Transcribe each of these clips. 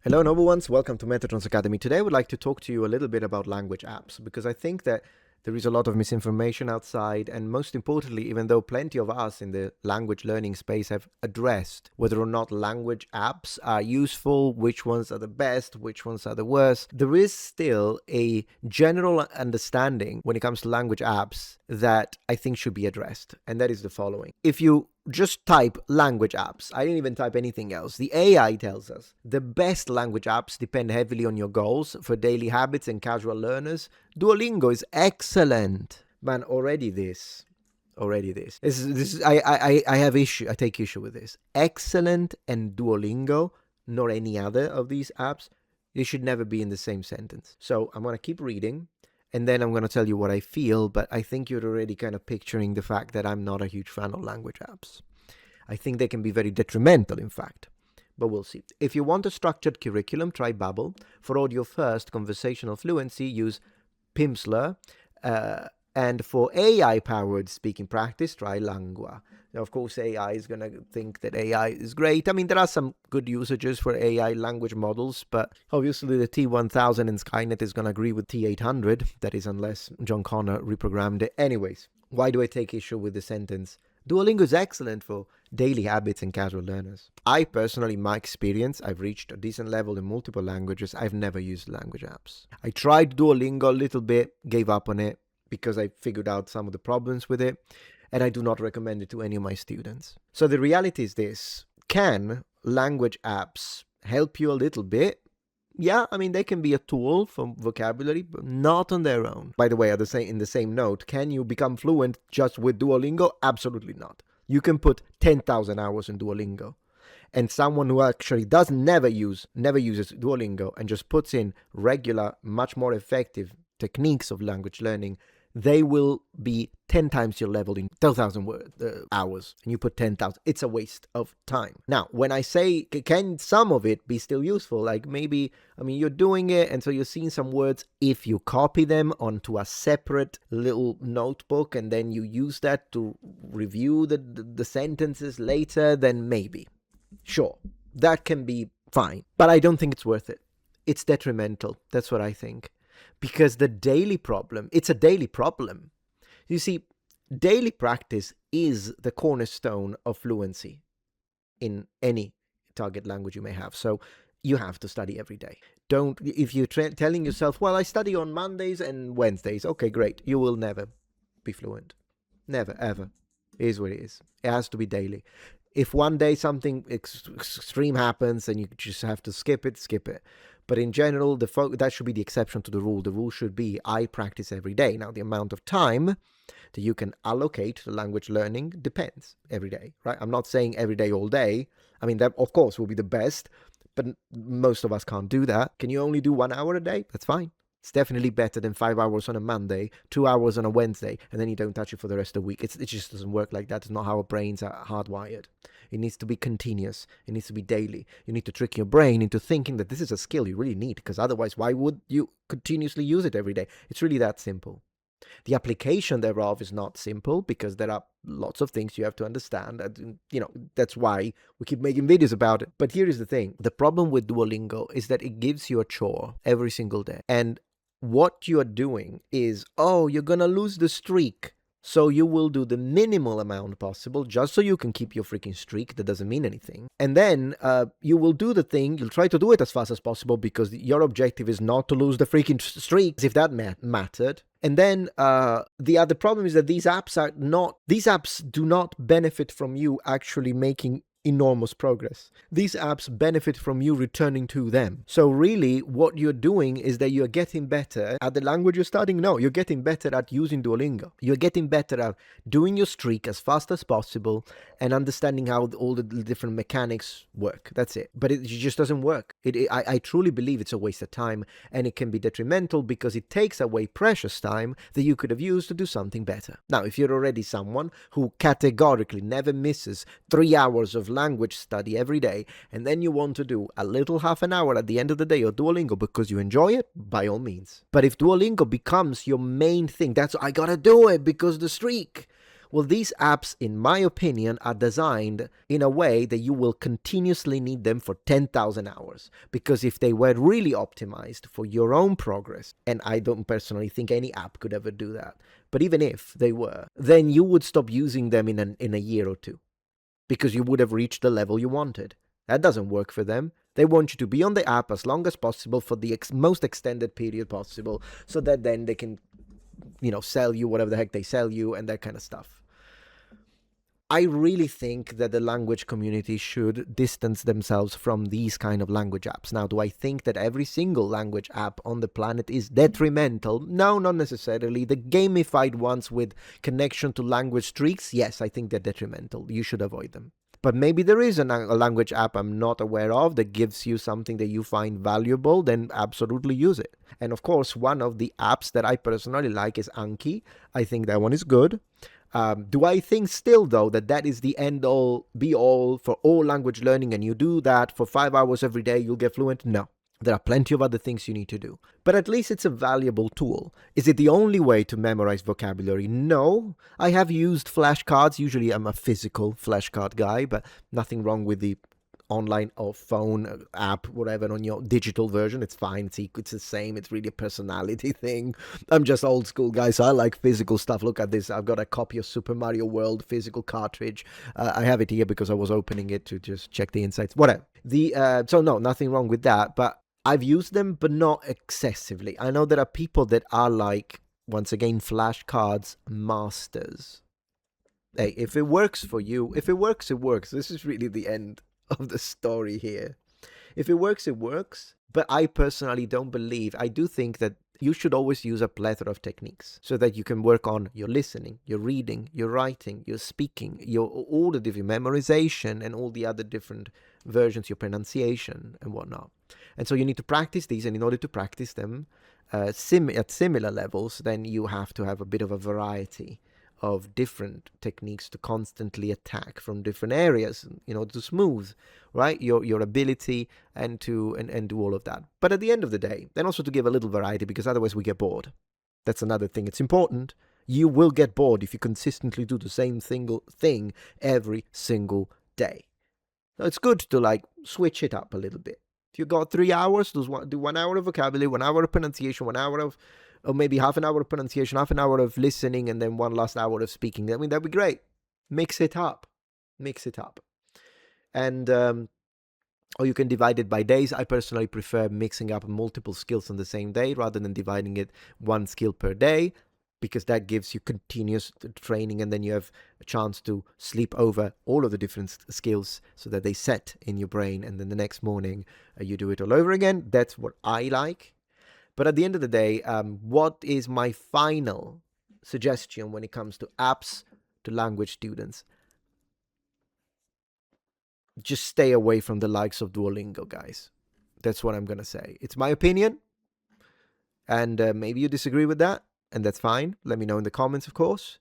Hello, noble ones. Welcome to Metatron's Academy. Today, I would like to talk to you a little bit about language apps because I think that there is a lot of misinformation outside, and most importantly, even though plenty of us in the language learning space have addressed whether or not language apps are useful, which ones are the best, which ones are the worst, there is still a general understanding when it comes to language apps that I think should be addressed, and that is the following. If you just type language apps, I didn't even type anything else, the AI tells us the best language apps depend heavily on your goals for daily habits and casual learners. Duolingo is excellent. Man, already this. I have issue. I take issue with this. Excellent and Duolingo, nor any other of these apps, they should never be in the same sentence. So I'm going to keep reading, and then I'm going to tell you what I feel, but I think you're already kind of picturing the fact that I'm not a huge fan of language apps. I think they can be very detrimental, in fact. But we'll see. If you want a structured curriculum, try Babbel. For audio first conversational fluency, use Pimsleur. And for AI-powered speaking practice, try Langua. Now, of course, AI is going to think that AI is great. I mean, there are some good usages for AI language models, but obviously the T1000 in Skynet is going to agree with T800. That is, unless John Connor reprogrammed it. Anyways, why do I take issue with the sentence? Duolingo is excellent for daily habits and casual learners. I personally, in my experience, I've reached a decent level in multiple languages. I've never used language apps. I tried Duolingo a little bit, gave up on it because I figured out some of the problems with it, and I do not recommend it to any of my students. So the reality is this: can language apps help you a little bit? Yeah, I mean, they can be a tool for vocabulary, but not on their own. By the way, in the same note, can you become fluent just with Duolingo? Absolutely not. You can put 10,000 hours in Duolingo. And someone who actually never uses Duolingo and just puts in regular, much more effective techniques of language learning, they will be 10 times your level in 10,000 hours, and you put 10,000. It's a waste of time. Now, when I say, can some of it be still useful? Like maybe, I mean, you're doing it, and so you're seeing some words. If you copy them onto a separate little notebook, and then you use that to review the sentences later, then maybe. Sure, that can be fine. But I don't think it's worth it. It's detrimental. That's what I think. Because it's a daily problem. You see, daily practice is the cornerstone of fluency in any target language you may have. So you have to study every day. If you're telling yourself, well, I study on Mondays and Wednesdays, okay, great. You will never be fluent. Never, ever. It is what it is. It has to be daily. If one day something extreme happens and you just have to skip it. But in general, that should be the exception to the rule. The rule should be I practice every day. Now, the amount of time that you can allocate to language learning depends every day, right? I'm not saying every day, all day. I mean, that, of course, will be the best, but most of us can't do that. Can you only do 1 hour a day? That's fine. It's definitely better than 5 hours on a Monday, 2 hours on a Wednesday, and then you don't touch it for the rest of the week. It just doesn't work like that. It's not how our brains are hardwired. It needs to be continuous. It needs to be daily. You need to trick your brain into thinking that this is a skill you really need, because otherwise, why would you continuously use it every day? It's really that simple. The application thereof is not simple because there are lots of things you have to understand. And, that's why we keep making videos about it. But here is the thing. The problem with Duolingo is that it gives you a chore every single day. And what you are doing is, you're going to lose the streak. So you will do the minimal amount possible just so you can keep your freaking streak. That doesn't mean anything. And then you will do the thing. You'll try to do it as fast as possible because your objective is not to lose the freaking streak, if that mattered. And then the other problem is that these apps do not benefit from you actually making enormous progress. These apps benefit from you returning to them. So really, what you're doing is that you're getting better at the language you're studying. No, you're getting better at using Duolingo. You're getting better at doing your streak as fast as possible and understanding how all the different mechanics work. That's it. But it just doesn't work. I truly believe it's a waste of time, and it can be detrimental because it takes away precious time that you could have used to do something better. Now, if you're already someone who categorically never misses 3 hours of language study every day, and then you want to do a little half an hour at the end of the day of Duolingo because you enjoy it, by all means. But if Duolingo becomes your main thing, I gotta do it because the streak. Well, these apps, in my opinion, are designed in a way that you will continuously need them for 10,000 hours. Because if they were really optimized for your own progress, and I don't personally think any app could ever do that, but even if they were, then you would stop using them in a year or two because you would have reached the level you wanted. That doesn't work for them. They want you to be on the app as long as possible for the most extended period possible so that then they can, sell you whatever the heck they sell you and that kind of stuff. I really think that the language community should distance themselves from these kind of language apps. Now, do I think that every single language app on the planet is detrimental? No, not necessarily. The gamified ones with connection to language tricks, yes, I think they're detrimental. You should avoid them. But maybe there is a language app I'm not aware of that gives you something that you find valuable, then absolutely use it. And of course, one of the apps that I personally like is Anki. I think that one is good. Do I think still, though, that is the end-all, be-all for all language learning, and you do that for 5 hours every day, you'll get fluent? No. There are plenty of other things you need to do. But at least it's a valuable tool. Is it the only way to memorize vocabulary? No. I have used flashcards. Usually I'm a physical flashcard guy, but nothing wrong with the online or phone app, whatever, on your digital version. It's fine. It's the same. It's really a personality thing. I'm just old school guy, so I like physical stuff. Look at this. I've got a copy of Super Mario World physical cartridge. I have it here because I was opening it to just check the insights. Whatever. So no, nothing wrong with that. But I've used them, but not excessively. I know there are people that are like, once again, flashcards masters. Hey, if it works for you, if it works, it works. This is really the end of the story here. If it works, it works. But I personally don't believe, I do think that you should always use a plethora of techniques so that you can work on your listening, your reading, your writing, your speaking, all the different memorization and all the other different versions, your pronunciation and whatnot. And so you need to practice these, and in order to practice them at similar levels, then you have to have a bit of a variety of different techniques to constantly attack from different areas, to smooth, right, your ability and to do all of that. But at the end of the day, then also to give a little variety, because otherwise we get bored. That's another thing. It's important. You will get bored if you consistently do the same single thing every single day. So it's good to switch it up a little bit. If you got 3 hours, do 1 hour of vocabulary, 1 hour of pronunciation, 1 hour of, or maybe half an hour of pronunciation, half an hour of listening, and then one last hour of speaking. I mean, that'd be great. Mix it up. And, or you can divide it by days. I personally prefer mixing up multiple skills on the same day rather than dividing it one skill per day, because that gives you continuous training, and then you have a chance to sleep over all of the different skills so that they set in your brain, and then the next morning you do it all over again. That's what I like. But at the end of the day, what is my final suggestion when it comes to apps to language students? Just stay away from the likes of Duolingo, guys. That's what I'm going to say. It's my opinion, and maybe you disagree with that, and that's fine. Let me know in the comments, of course.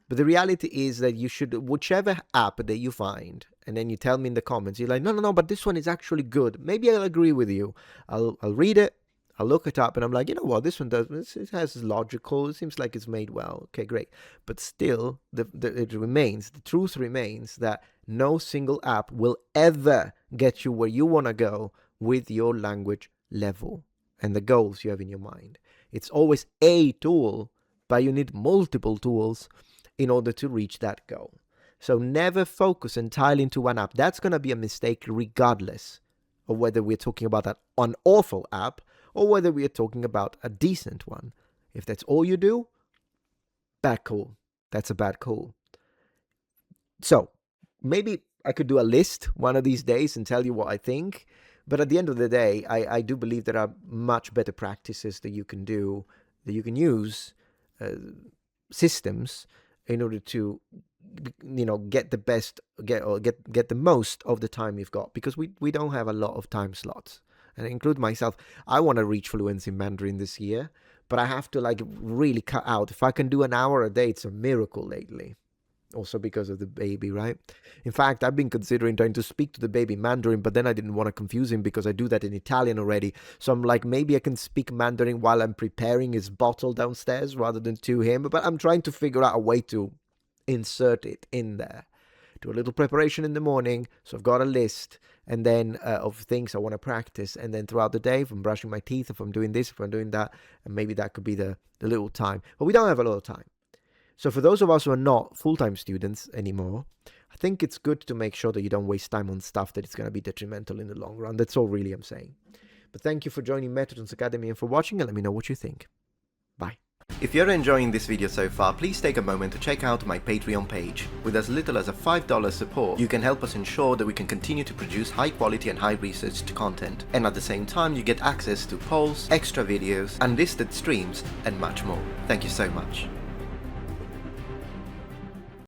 But the reality is that you should, whichever app that you find, and then you tell me in the comments, you're like, no, but this one is actually good. Maybe I'll agree with you. I'll read it. I'll look it up, and I'm like, you know what, this one does, it has logical, it seems like it's made well. Okay, great. But still, the truth remains that no single app will ever get you where you want to go with your language level and the goals you have in your mind. It's always a tool, but you need multiple tools in order to reach that goal. So never focus entirely into one app. That's going to be a mistake regardless of whether we're talking about an awful app or whether we are talking about a decent one. If that's all you do, bad call. That's a bad call. So maybe I could do a list one of these days and tell you what I think. But at the end of the day, I do believe there are much better practices that you can do, that you can use, systems in order to get the best, get the most of the time you've got, because we don't have a lot of time slots. And I include myself. I want to reach fluency in Mandarin this year, but I have to really cut out. If I can do an hour a day, it's a miracle lately. Also because of the baby, right? In fact, I've been considering trying to speak to the baby Mandarin, but then I didn't want to confuse him because I do that in Italian already. So I'm like, maybe I can speak Mandarin while I'm preparing his bottle downstairs rather than to him. But I'm trying to figure out a way to insert it in there. Do a little preparation in the morning, so I've got a list, and then of things I want to practice, and then throughout the day, if I'm brushing my teeth, if I'm doing this, if I'm doing that, and maybe that could be the little time. But we don't have a lot of time. So for those of us who are not full-time students anymore, I think it's good to make sure that you don't waste time on stuff that is going to be detrimental in the long run. That's all really I'm saying. But thank you for joining Metatron's Academy and for watching, and let me know what you think. Bye. If you're enjoying this video so far, please take a moment to check out my Patreon page. With as little as a $5 support, you can help us ensure that we can continue to produce high quality and high researched content. And at the same time, you get access to polls, extra videos, unlisted streams, and much more. Thank you so much.